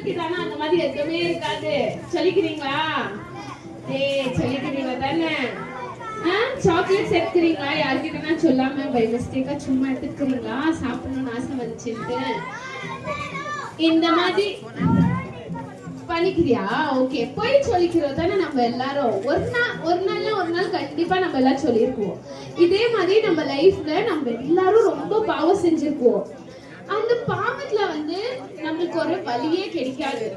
கிட்டானா அந்த மாதிரி எதுவுமே இருக்காது. சொல்லிக்கிறீங்களா? சொல்லிக்கிறீங்க தானே? சாக்லேட் சேர்க்கிறீங்களா? யார்கிட்டனா சொல்லாம பை மிஸ்டேக்கா சும்மா எடுத்துக்கிறீங்களா? சாப்பிடணும்னு ஆசை வந்துச்சுட்டு இந்த மாதிரி பண்ணிக்கிறியா? ஓகே, போய் சொல்லிக்கிறோம் தானே நம்ம எல்லாரும். ஒரு நாள் கண்டிப்பா நம்ம எல்லாம் சொல்லியிருக்குவோம். இதே மாதிரி நம்ம லைஃப்ல நம்ம எல்லாரும் ரொம்ப பாவம் செஞ்சிருக்கோம். அந்த பாவத்துல நம்மளுக்கு ஒரு வழியே கிடைக்காது.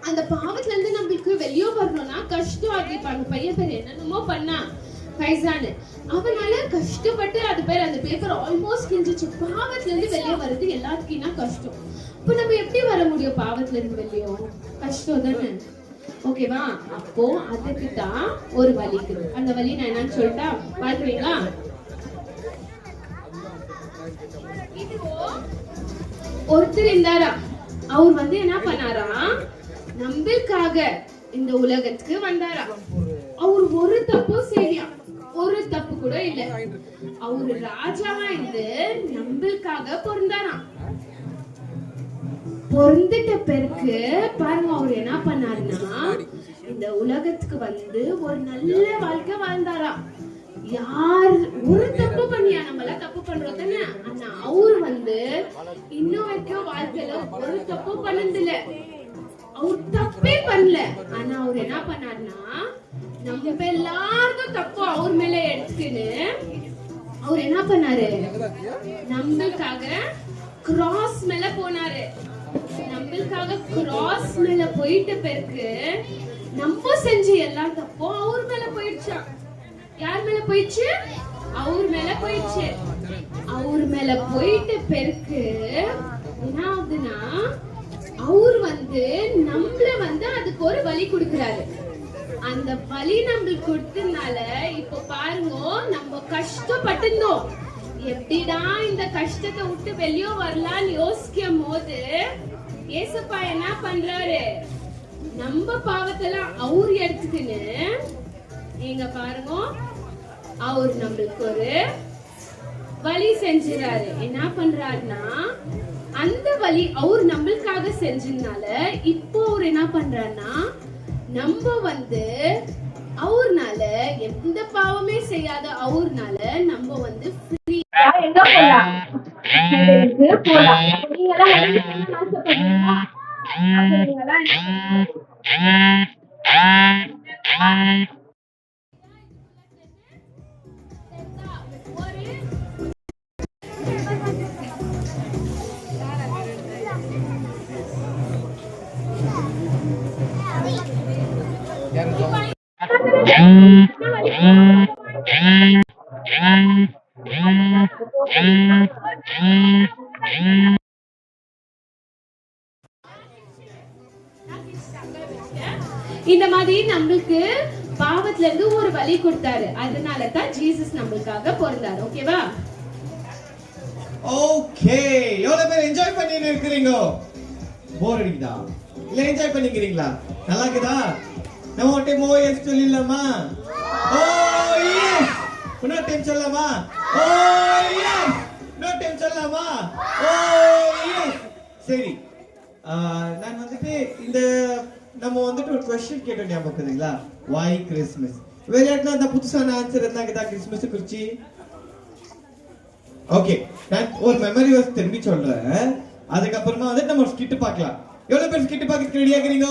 அந்த பாவத்துல இருந்து நம்மளுக்கு வெளியே வரணும்னா கஷ்டம். அது பையன் பேர் என்னென்னமோ பண்ணா கைசானு, அவனால கஷ்டப்பட்டு அது பேர் அந்த பேப்பர் ஆல்மோஸ்ட் கிஞ்சிச்சு. பாவத்துல இருந்து வெளியே வர்றது எல்லாத்துக்கும் கஷ்டம். இப்ப நம்ம எப்படி வர முடியும் பாவத்துல இருந்து வெளியே? கஷ்டம் தானே? ஓகேவா? அப்போ அதுக்கு தான் ஒரு வழி இருக்குது. அந்த வழி நான் என்னன்னு சொல்லிட்டா பாக்குறீங்களா? ஒருத்தர் இருந்தாரா, அவர் என்ன பண்ணாரா, நம்மளுக்காக இந்த உலகத்துக்கு வந்தாரா. அவர் ஒரு தப்பும் செய்யா, ஒரு தப்பு கூட இல்ல. அவரு ராஜாவா இருந்து நம்மளுக்காக பிறந்தாராம். பொருந்துட்ட பிறகு பாருங்க, அவர் என்ன பண்ணாருன்னா இந்த உலகத்துக்கு ஒரு நல்ல வாழ்க்கை வாழ்ந்தாராம். யார் ஒரு தப்பு பண்ணியா? நம்மள தப்பு பண்றோம் தானே? ஆனா அவர் இன்னும் வரைக்கும் வாழ்க்கையில ஒரு தப்பு பண்ணதில்ல. அவர் தப்பே பண்ணல. ஆனா அவர் என்ன பண்ணாருன்னா நம்ம எல்லாரும் தப்பு அவர் மேல எடுத்துக்கின்னு அவர் என்ன பண்ணாரு, நம்மளுக்காக கிராஸ் மேல போனாரு. நம்மளுக்காக கிராஸ் மேல போயிட்ட பிறகு நம்ம செஞ்ச எல்லா தப்பும் அவர் மேல போயிடுச்சா. யார் மேல போயிடுச்சு? அவர் மேல போயிடுச்சு. அவர் மேல போயிட்ட பிறகு என்ன ஆகுதுன்னா, அவர் நம்மள அதுக்கு ஒரு வழி கொடுக்கிறாரு. அந்த வழி நம்மளுக்கு கொடுத்ததுனால இப்ப பாருங்க, நம்ம கஷ்டப்பட்டிருந்தோம். எப்படிடா இந்த கஷ்டத்தை விட்டு வெளியே வரலான்னு யோசிக்கும் போது ஏசப்பா என்ன பண்றாரு, நம்ம பாவத்தெல்லாம் அவர் எடுத்துக்கின்னு நீங்க பாருங்க, அவர் நம்மளுக்கு ஒரு வழி செஞ்சுறாரு. என்ன பண்றாருன்னா, அந்த வழி அவர் நம்மளுக்காக செஞ்சதுனால இப்போ அவர் என்ன பண்றாருன்னா, நம்ம அவர்னால எந்த பாவமே செய்யாத அவர்னால நம்ம ஃப்ரீயா எங்க போலாம், போலாம். நீங்கலாம் ஆசைப்படுறீங்களா? இந்த மாதிரி நம்மளுக்கு பாவத்துல இருந்து ஒரு வழி கொடுத்தாரு. அதனால தான் ஜீசஸ் நம்மளுக்காக பிறந்தாரு. ஓகேவா? ஓகே, எவ்வளவு பேர் என்ஜாய் பண்ணிட்டு இருக்கீங்க? போர் அடிக்குதா இல்ல என்ஜாய் பண்ணிக்கிறீங்களா? நல்லா இருக்குதா? நம்ம ஒரு டைம் ஓஎஸ் சொல்லிடலாமா? ஓஎஸ் இன்னொரு டைம் சொல்லலாமா? ஓஎஸ் இன்னொரு டைம் சொல்லலாமா? ஓஎஸ். சரி, நான் இந்த நம்ம ஒரு क्वेश्चन கேட்டோம், ஞாபகம் இருக்குங்களா? why Christmas? வேற யாருன்னா அந்த புதுசான ஆன்சர் இருந்தாங்கதா கிறிஸ்மஸ் குறிச்சி? ஓகே, நான் ஒரு மெமரி வர்ஸ் திரும்பி சொல்றேன். அதுக்கு அப்புறமா நம்ம ஸ்கிட் பார்க்கலாம். எவ்வளவு பேர் ஸ்கிட் பார்க்க ரெடியா இருக்கீங்க?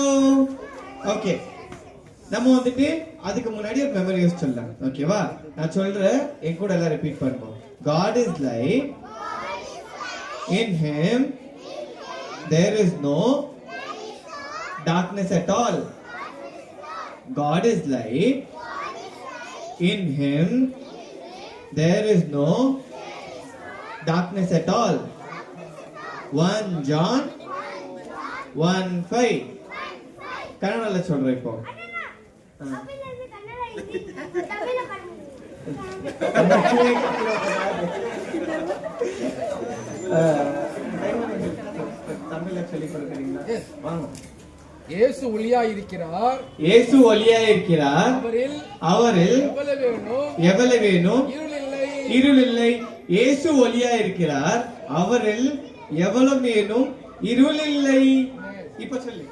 ஓகே, நம்ம அதுக்கு முன்னாடி ஒரு மெமரி வர்ஸ் சொல்லலாம். ஓகேவா? நான் சொல்றேன், என் கூட எல்லாம் ரிப்பீட் பண்ணுங்க. God is light, in him there is no darkness at all. God is light, in him there is no darkness at all. 1 John 1:5. கன்னடல சொல்றேன் இப்போ. தமிழ்ல சொல்லி கொடுக்குறீங்களா? வாங்க. இயேசு ஒளியாய் இருக்கிறார். இயேசு ஒளியாய் இருக்கிறார். அவரில் எவ்வளவேனும் இருள் இல்லை. இயேசு ஒளியாய் இருக்கிறார். அவரில் எவ்வளவேனும் இருள் இல்லை. இப்ப சொல்லு.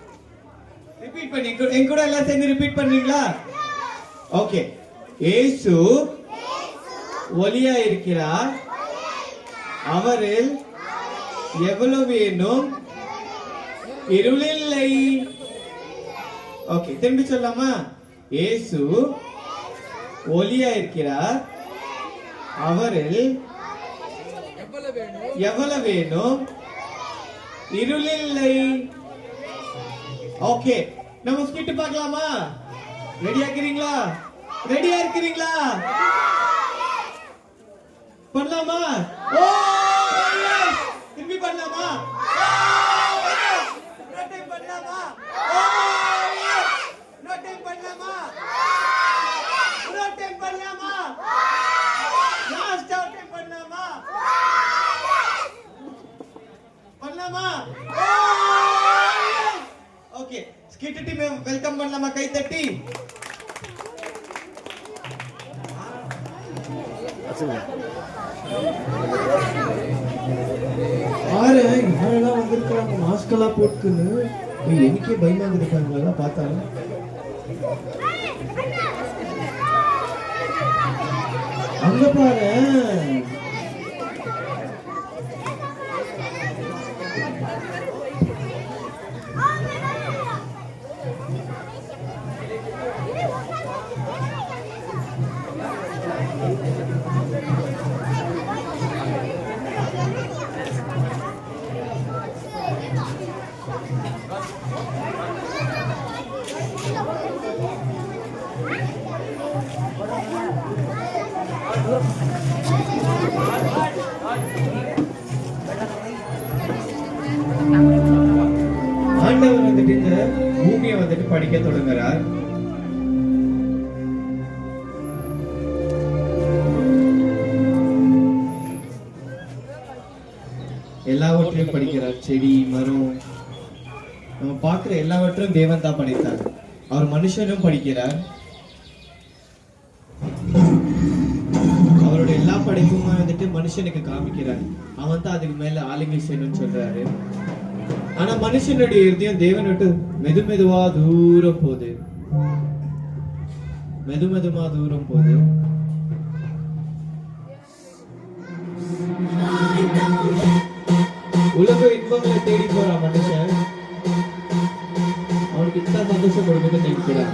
ரிப்பீட் பண்ணி என் கூட எல்லாம் சேர்ந்து ரிப்பீட் பண்றீங்களா? ஓகே. இயேசு ஒளியா இருக்கிறார். அவரில் எவ்வளவு வேணும் இருளில்லை. ஓகே, திரும்பி சொல்லலாமா? இயேசு ஒளியா இருக்கிறார். அவரில் எவ்வளவு வேணும் இருளில்லை. ஓகே, நம்ம ஸ்கிட் பார்க்கலாமா? ரெடியா இருக்கிறீங்களா? ரெடியா இருக்கிறீங்களா? பண்ணலாமா? ஓ எஸ்! திரும்பி பண்ணலாமா? இன்னொரு டைம் பண்ணலாமா? ஓ எஸ்! இன்னொரு டைம் பண்ணலாமா? இன்னொரு டைம் பண்ணலாமா? லாஸ்ட் டைம் பண்ணலாமா? பண்ணலாமா? ஓகே, ஸ்கிட் டீம் வெல்கம் பண்ணலாமா? கை தட்டி. ஆறு யாரெல்லாம் வந்திருக்காங்க மாஸ்க் எல்லாம் போட்டுன்னு எனக்கே பயமா இருக்காங்களா பார்த்தாலும். அங்க பாரு, ஆண்டவர் வந்துட்டு இந்த பூமியை வந்துட்டு படிக்க தொடங்குறார். எல்லாவற்றையும் படிக்கிறார். செடி, மரம், நம்ம பார்க்கிற எல்லாவற்றையும் தேவன் தான் படைத்தார். அவர் மனுஷனும் படிக்கிறார். அவருடைய எல்லா படைப்பும் வந்துட்டு மனுஷனுக்கு காமிக்கிறார். அவன் தான் அதுக்கு மேல ஆளுங்கை செய்யணும்னு சொல்றாரு. ஆனா மனுஷனுடைய இருதயம் தேவன் விட்டு மெதுமெதுவா தூரம் போகுது. மெதுமெதுவா தூரம் போகுது. உலக இன்பங்களை தேடி போறான் மனுஷன். அவனுக்கு இத்தனை சந்தோஷம் கொடுக்கணும்னு நினைக்கிறான்.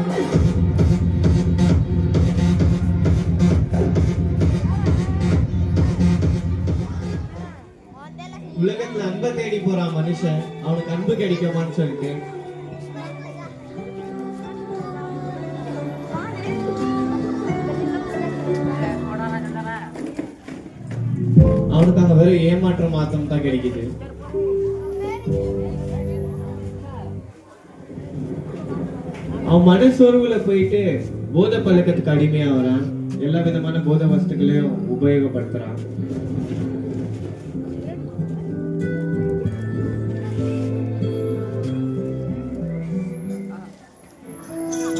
உலகத்துல அன்பை தேடி போறான் மனுஷன். அவனுக்கு அன்பு கிடைக்குமான்னு சொல்லிட்டு அவனுக்கு அங்க வெறும் ஏமாற்றம் மாத்திரம் தான் கிடைக்குது. அவன் மனசோர்வுல போயிட்டு போதை பழக்கத்துக்கு அடிமையா வரான். எல்லா விதமான போதை வஸ்துக்களையும் உபயோகப்படுத்துறான்.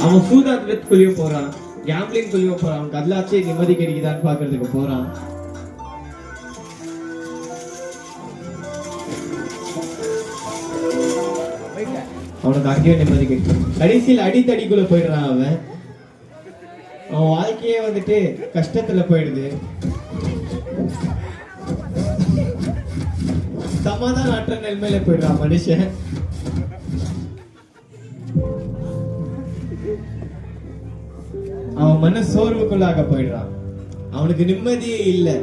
அவன் சூதாட்டத்துக்குள்ளேயே போறான், கேம்பிளிங் குள்ளேயே போறான். அவனுக்கு அதுலாச்சும் நிம்மதி கிடைக்குதான்னு பாக்குறதுக்கு போறான். அவனுக்கு அங்கேயும் நிம்மதி கிடைக்கும். கடைசியில் அடித்தடிக்குள்ள போயிடுறான். அவன் வாழ்க்கையே வந்துட்டு கஷ்டத்துல போயிடுது. சமாதான அற்ற நிலைமையில போயிடுறான் மனுஷன். அவன் மன சோர்வுக்குள்ளாக போயிடுறான். அவனுக்கு நிம்மதியே இல்லை.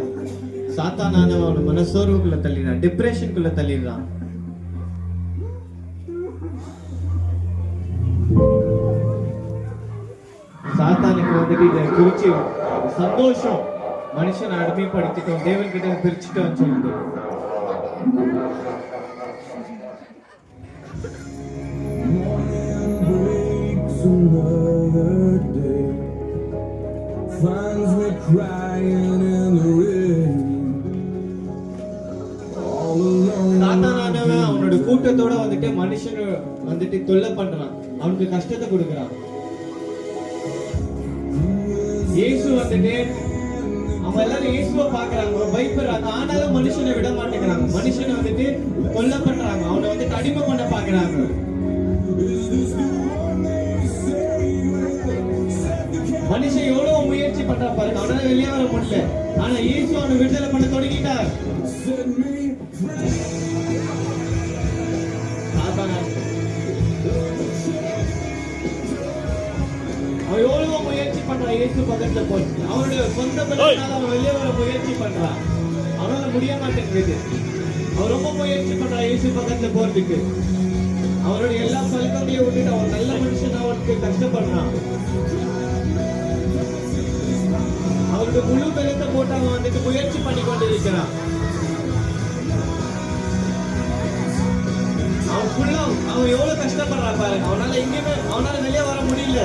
சாத்தானான அவன் மன சோர்வுக்குள்ள தள்ளிடுறான், டிப்ரெஷனுக்குள்ள தள்ளிடுறான். சாத்தானுக்கு வந்துட்டு இதை குறிச்சு சந்தோஷம் மனுஷன் அடிமைப்படுத்திட்டோம், தேவன் கிட்ட பிரிச்சுட்டோம் சொல்லிட்டு finds me crying in the rain. All alone. சாத்தானானவன் அவனோட கூட்டத்தோட வந்துட்டு மனுஷன் வந்துட்டு தொல்லை பண்றான், அவனுக்கு கஷ்டத்தை கொடுக்கறான். இயேசு வந்துட்டு அவங்க எல்லாரும் இயேசுவை பாக்குறாங்க, பயப்படுறாங்க. ஆனாலும் மனுஷனை விட மாட்டேங்கிறாங்க. மனுஷனை வந்துட்டு கொல்லை பண்றாங்க, அவனை வந்துட்டு அடிமை பண்ண பாக்குறாங்க. மனுஷன் எவ்வளவு முயற்சி பண்றா பாருங்க, அவனால வெளியே வர முடியல. ஆனா இயேசு அவனை விடுதலை பண்ண தொடங்கிட்டார். அவன் எவ்வளவு முயற்சி பண்றான் இயேசு பக்கத்துல போச்சு. அவனுடைய சொந்த பலத்தால அவன் வெளியே வர முயற்சி பண்றான், அவனால முடிய மாட்டேங்குது. அவன் ரொம்ப முயற்சி பண்றான் இயேசு பக்கத்துல போறதுக்கு. அவனுடைய எல்லா பழக்கங்களையும் விட்டுட்டு அவன் நல்ல மனுஷன் அவனுக்கு கஷ்டப்படுறான். அவனுடைய முழு பலத்தை போட்டு அவன் வந்துட்டு முயற்சி பண்ணி கொண்டிருக்கிறான். அவன் எவ்வளவு கஷ்டப்படுறான் பாருங்க. அவனால வெளியே வர முடியல.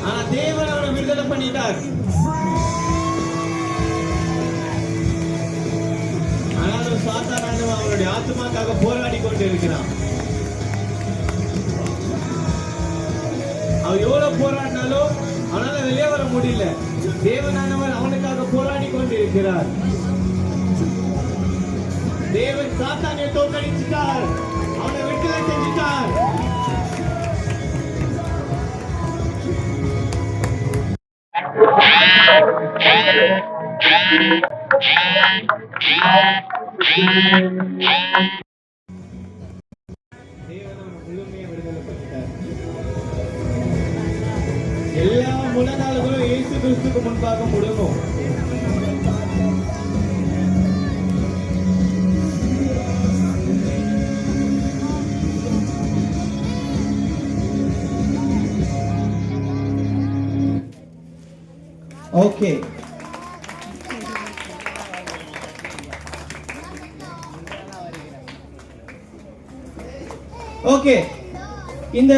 ஆனா தேவன் அவனை விடுதலை பண்ணிட்டார். ஆனாலும் சாத்தானானவன் அவனுடைய ஆத்மாக்காக போராடி கொண்டு இருக்கிறான். அவன் எவ்வளவு போராடினாலும் அவனால வெளியே வர முடியல. தேவனானவர் அவனுக்காக போராடி கொண்டு இருக்கிறார். தேவன் சாத்தானை தோற்கடிச்சிட்டார், அவனை விடுதலை செஞ்சிட்டார். எல்லா முழங்கால்களும் இயேசு கிறிஸ்துக்கு முன்பாக முடங்கும். Okay, okay. இந்த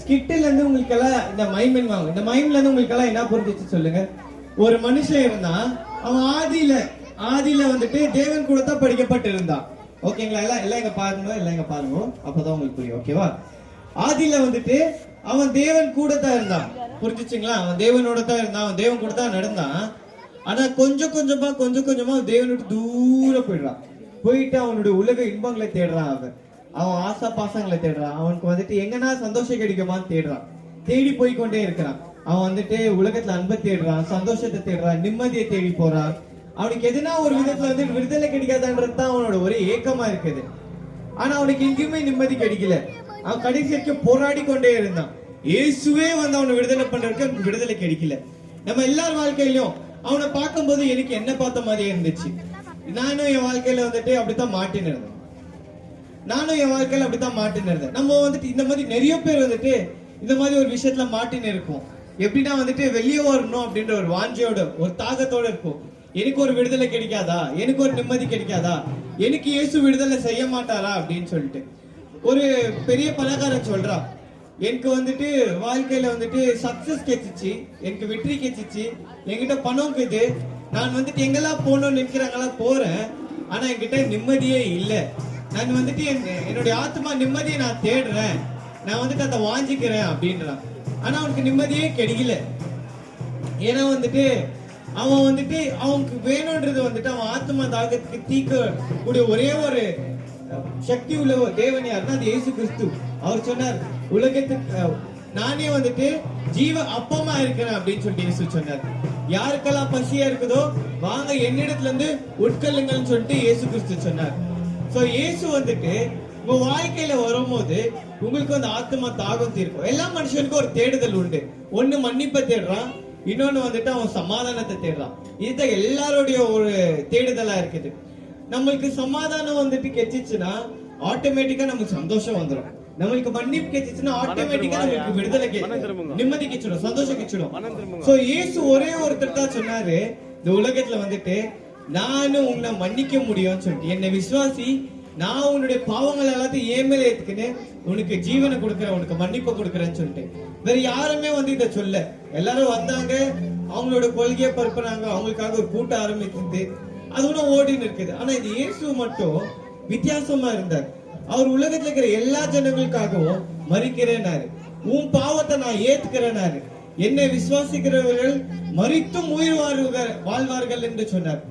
ஸ்கிட்ல இருந்து உங்களுக்கு எல்லாம் இந்த மைம் வாங்க. இந்த மைம்ல இருந்து உங்களுக்கு எல்லாம் என்ன புரிஞ்சிச்சு சொல்லுங்க. ஒரு மனுஷன் இருந்தா, அவன் ஆதியில வந்துட்டு தேவன் கூட தான் படிக்கப்பட்டு இருந்தான். ஓகேங்களா? எல்லாம் இங்க பாருங்க, அப்பதான் உங்களுக்கு புரியும். ஓகேவா? ஆதியில வந்துட்டு அவன் தேவன் கூட தான் இருந்தான். புரிஞ்சுச்சுங்களா? அவன் தேவனோட தான் இருந்தான், அவன் தேவன் கூட தான் நடந்தான். ஆனா கொஞ்சம் கொஞ்சமா தேவன் விட்டு தூரம் போயிட்டு அவனுடைய உலக இன்பங்களை தேடுறான். அவன் ஆசா பாசங்களை தேடுறான். அவனுக்கு வந்துட்டு எங்கன்னா சந்தோஷம் கிடைக்குமான்னு தேடுறான். தேடி போய்கொண்டே இருக்கிறான். அவன் வந்துட்டு உலகத்துல அன்பை தேடுறான், சந்தோஷத்தை தேடுறான், நிம்மதியை தேடி போறான். அவனுக்கு எதுனா ஒரு விதத்துல வந்து விடுதலை கிடைக்காதுன்றது தான் அவனோட ஒரே ஏக்கமா இருக்குது. ஆனா அவனுக்கு எங்கேயுமே நிம்மதி கிடைக்கல. அவன் கடைசி வரைக்கும் போராடி கொண்டே இருந்தான். இயேசுவே வந்து அவனை விடுதலை பண்றதுக்கு அவனுக்கு விடுதலை கிடைக்கல. நம்ம எல்லார் வாழ்க்கையிலும் அவனை பார்க்கும்போது எனக்கு என்ன பார்த்த மாதிரியே இருந்துச்சு. நானும் என் வாழ்க்கையில வந்துட்டு அப்படித்தான் மாட்டின்னு இருந்தேன். நம்ம வந்துட்டு இந்த மாதிரி நிறைய பேர் வந்துட்டு இந்த மாதிரி ஒரு விஷயத்துல மாட்டின்னு இருக்கும். எப்படின்னா வந்துட்டு வெளியே வரணும் அப்படின்ற ஒரு வாஞ்சையோட, ஒரு தாகத்தோட இருக்கும். எனக்கு ஒரு விடுதலை கிடைக்காதா, எனக்கு ஒரு நிம்மதி கிடைக்காதா, எனக்கு இயேசு விடுதலை செய்ய மாட்டாரா அப்படின்னு சொல்லிட்டு. ஒரு பெரிய பணக்காரன் சொல்றான், எனக்கு வந்துட்டு வாழ்க்கையில வந்துட்டு சக்சஸ் கிடைச்சிச்சு, எனக்கு வெற்றி கிடைச்சிச்சு, என்கிட்ட பணம் இருக்குது, நான் வந்துட்டு எங்கெல்லாம் போகணும்னு நினைக்கிறாங்களாம் போறேன், ஆனா என்கிட்ட நிம்மதியே இல்லை. நான் வந்துட்டு என்னுடைய ஆத்மா நிம்மதியை நான் தேடுறேன், நான் வந்துட்டு அதை வாஞ்சிக்கிறேன் அப்படின்றான். ஆனா அவனுக்கு நிம்மதியே கிடைக்கல. ஏன்னா வந்துட்டு அவன் வந்துட்டு அவனுக்கு வேணும்ன்றது வந்துட்டு அவன் ஆத்மா தாகத்துக்கு தீக்க கூடிய ஒரே ஒரு சக்தி உள்ள தேவன் யாருன்னா அது இயேசு கிறிஸ்து. அவர் சொன்னார், உலகத்துக்கு நானே வந்துட்டு ஜீவ அப்பமா இருக்கிறேன் அப்படின்னு சொல்லிட்டு இயேசு சொன்னார். யாருக்கெல்லாம் பசியா இருக்குதோ வாங்க என்னிடத்துல இருந்து உட்கொள்ளுங்கள்னு சொல்லிட்டு இயேசு கிறிஸ்து சொன்னார். சோ இயேசு வந்துட்டு உங்க வாழ்க்கையில வரும்போது உங்களுக்கு வந்து ஆத்மா தாகம் தீர்க்கும். எல்லா மனுஷனுக்கும் ஒரு தேடுதல் உண்டு. ஒண்ணு மன்னிப்பை தேடுறான், இன்னொன்னு வந்துட்டு அவன் சமாதானத்தை தேடுறான். இதுதான் எல்லாருடைய ஒரு தேடுதலா இருக்குது. நம்மளுக்கு சமாதானம் வந்துட்டு கிடைச்சிச்சுன்னா ஆட்டோமேட்டிக்கா நமக்கு சந்தோஷம் வந்துடும். நம்மளுக்கு மன்னிப்பு கிடைச்சிச்சுன்னா ஆட்டோமேட்டிக்கா நமக்கு விடுதலை நிம்மதி கிடைச்சிடும், சந்தோஷம் கிடைச்சிடும். சோ இயேசு ஒரே ஒருத்தர் தான் சொன்னாரு, இந்த உலகத்துல வந்துட்டு நானும் உன்னை மன்னிக்க முடியும்னு சொல்லிட்டு, என்னை விசுவாசி, நான் உன்னுடைய பாவங்கள் எல்லாத்தையும் ஏன் மேல ஏத்துக்கின்னு உனக்கு ஜீவனை கொடுக்குறேன், உனக்கு மன்னிப்பு கொடுக்குறேன்னு சொல்லிட்டு. வேற யாருமே வந்து இதை சொல்ல. எல்லாரும் வந்தாங்க, அவங்களோட கொள்கையை பரப்புறாங்க, அவங்களுக்காக ஒரு கூட்டம் ஆரம்பிக்குது, அது ஒன்றும் ஓடின்னு இருக்குது. ஆனா இது இயேசு மட்டும் வித்தியாசமா இருந்தார். அவர் உலகத்துல இருக்கிற எல்லா ஜனங்களுக்காகவும் மறிக்கிறேனாரு, உன் பாவத்தை நான் ஏத்துக்கிறேனாரு, என்னை விசுவாசிக்கிறவர்கள் மறித்தும் உயிர் வாழ்வார்கள் என்று சொன்னார்.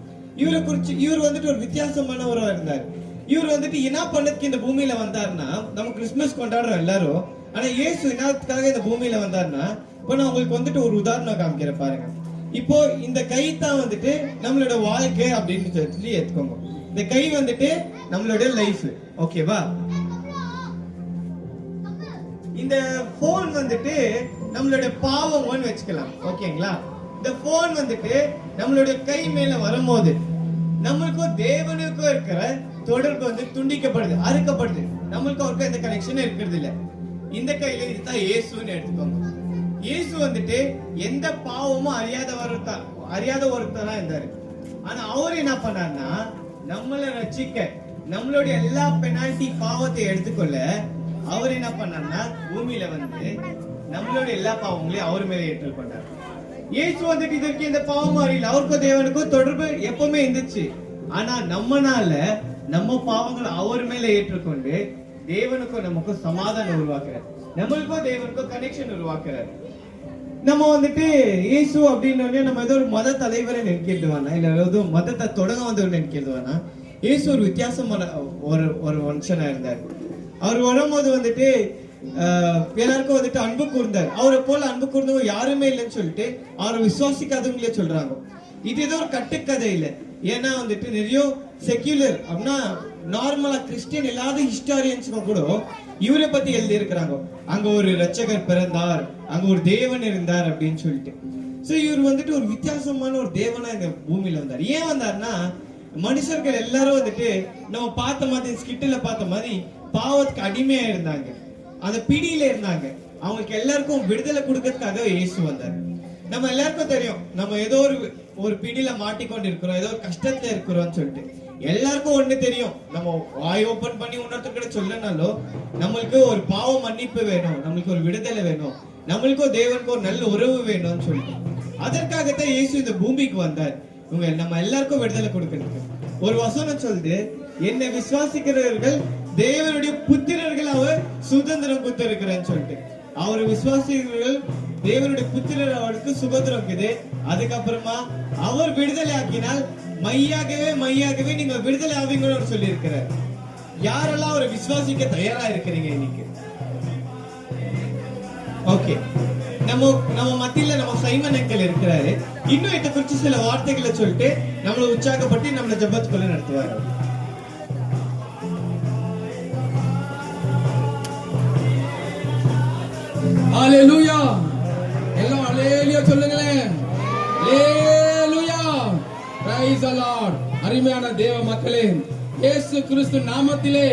இவரை குறிச்சு இவர் வந்துட்டு ஒரு வித்தியாசமானவரா இருந்தார். இவர் வந்துட்டு என்ன பண்ணதுக்கு இந்த பூமியில வந்தாருன்னா, நம்ம கிறிஸ்துமஸ் கொண்டாடுறோம் எல்லாரும், ஆனா இயேசு என்னத்துக்காக இந்த பூமியில வந்தாருன்னா, இப்போ நான் உங்களுக்கு வந்துட்டு ஒரு உதாரணம் காமிக்கிறேன் பாருங்க. இப்போ இந்த கை தான் வந்துட்டு நம்மளோட வாழ்க்கை அப்படின்னு சொல்லி எடுத்துக்கோங்க. இந்த கை வந்துட்டு நம்மளோட லைஃப், ஓகேவா? இந்த போன் வந்துட்டு நம்மளோட பாவம்னு வச்சுக்கலாம், ஓகேங்களா? இந்த போன் வந்துட்டு நம்மளோட கை மேல வரும்போது நம்மளுக்கும் தேவனுக்கும் இருக்கிற தொடர்பு வந்து துண்டிக்கப்படுது, அறுக்கப்படுது. நம்மளுக்கு அவருக்கு எந்த கனெக்ஷன் இருக்கிறது இல்ல. இந்த கையில இதுதான் இயேசுன்னு எடுத்துக்கோங்க. இயேசு வந்துட்டு எந்த பாவமும் அறியாத ஒருத்தரா இருந்தாரு. ஆனா அவர் என்ன பண்ணாருன்னா, நம்மளை ரட்சிக்க, நம்மளுடைய எல்லா பெனால்டி பாவத்தை எடுத்துக்கொள்ள அவர் என்ன பண்ணாருன்னா, பூமியில வந்து நம்மளோட எல்லா பாவங்களையும் அவர் மேல ஏற்றுக்கொண்டார். இயேசு வந்துட்டு இதற்கு இந்த பாவம் அறியல, அவருக்கும் தேவனுக்கும் தொடர்பு எப்பவுமே இருந்துச்சு. ஆனா நம்மனால நம்ம பாவங்களை அவர் மேல ஏற்றுக்கொண்டு தேவனுக்கும் நமக்கும் சமாதானம் உருவாக்குறார், நம்மளுக்கும் தேவனுக்கும் கனெக்ஷன் உருவாக்குறார். நம்ம வந்துட்டு இயேசு அப்படின்னு நம்ம ஏதோ ஒரு மத தலைவரை நினைக்கிறது வேணா, இல்ல ஏதோ மதத்தை தொடங்க வந்தவர் நினைக்கிறது வேணா. இயேசு ஒரு வித்தியாசமான ஒரு மனுஷனா இருந்தார். அவர் வரும்போது வந்துட்டு எல்லாருக்கும் வந்துட்டு அன்பு கூர்ந்தார். அவரை போல அன்பு கூர்ந்தவங்க யாருமே இல்லைன்னு சொல்லிட்டு அவரை விசுவாசிக்காதவங்களே சொல்றாங்க. இது ஏதோ ஒரு கட்டுக்கதை இல்லை. ஏன்னா வந்துட்டு நிறைய செக்யூலர் அப்படின்னா நார்மலா கிறிஸ்டியன் இல்லாத ஹிஸ்டாரியன்ஸும் கூட இவரை பத்தி எழுதி இருக்கிறாங்க. அங்க ஒரு ரட்சகர் பிறந்தார், அங்க ஒரு தேவன் இருந்தார் அப்படின்னு சொல்லிட்டு. சோ இவர் வந்துட்டு ஒரு வித்தியாசமான ஒரு தேவனா இந்த பூமியில வந்தார். ஏன் வந்தார்னா, மனுஷர்கள் எல்லாரும் வந்துட்டு நம்ம பார்த்த மாதிரி ஸ்கிட்ல பார்த்த மாதிரி பாவத்துக்கு அடிமையா இருந்தாங்க, அந்த பிடியில இருந்தாங்க. அவங்களுக்கு எல்லாருக்கும் விடுதலை கொடுக்கறதுக்காக இயேசு வந்தார். நம்ம எல்லாருக்கும் தெரியும், நம்ம ஏதோ ஒரு பிடியில மாட்டிக்கொண்டு இருக்கிறோம், ஏதோ ஒரு கஷ்டத்துல இருக்கிறோம்னு சொல்லிட்டு. எல்லாருக்கும் ஒண்ணு தெரியும், நம்ம வாய் ஓபன் பண்ணி உணர்த்துக்கிட்ட சொல்லனாலும் நம்மளுக்கு ஒரு பாவ மன்னிப்பு வேணும், நம்மளுக்கு ஒரு விடுதலை வேணும், நம்மளுக்கும் தேவனுக்கும் ஒரு நல்ல உறவு வேணும்னு சொல்லிட்டு. அதற்காகத்தான் இயேசு இந்த பூமிக்கு வந்தார், நம்ம எல்லாருக்கும் விடுதலை கொடுக்கறதுக்கு. ஒரு வசனம் சொல்லுது, என்னை விசுவாசிக்கிறவர்கள் தேவனுடைய புத்திரர்கள் அவர் சுதந்திரம் கொடுத்திருக்கிறேன்னு சொல்லிட்டு. அவர் விசுவாசிக்கிறவர்கள் தேவனுடைய புத்திரர் அவருக்கு சுதந்திரம் இருக்குது. அதுக்கப்புறமா அவர் விடுதலை ஆக்கினால் மையாகவே நீங்க விடுதலை ஆவீங்கன்னு சொல்லி இருக்கிறார். யாரெல்லாம் அவரை விசுவாசிக்க தயாரா இருக்கிறீங்க இன்னைக்கு? ஓகே, நம்ம மத்தியில நம்ம சைமன் அங்கிள் இருக்கிறாரு. இன்னும் இதை குறிச்சு சில வார்த்தைகளை சொல்லிட்டு நம்மளை உற்சாகப்பட்டு நம்மளை ஜெபத்துக்குள்ள நடத்துவாரு. ஹalleluya, எல்லாம் ஹalleluya சொல்லுங்களேன். ஹalleluya, praise the Lord. அருமையான தேவ மக்களே, இயேசு கிறிஸ்து நாமத்திலே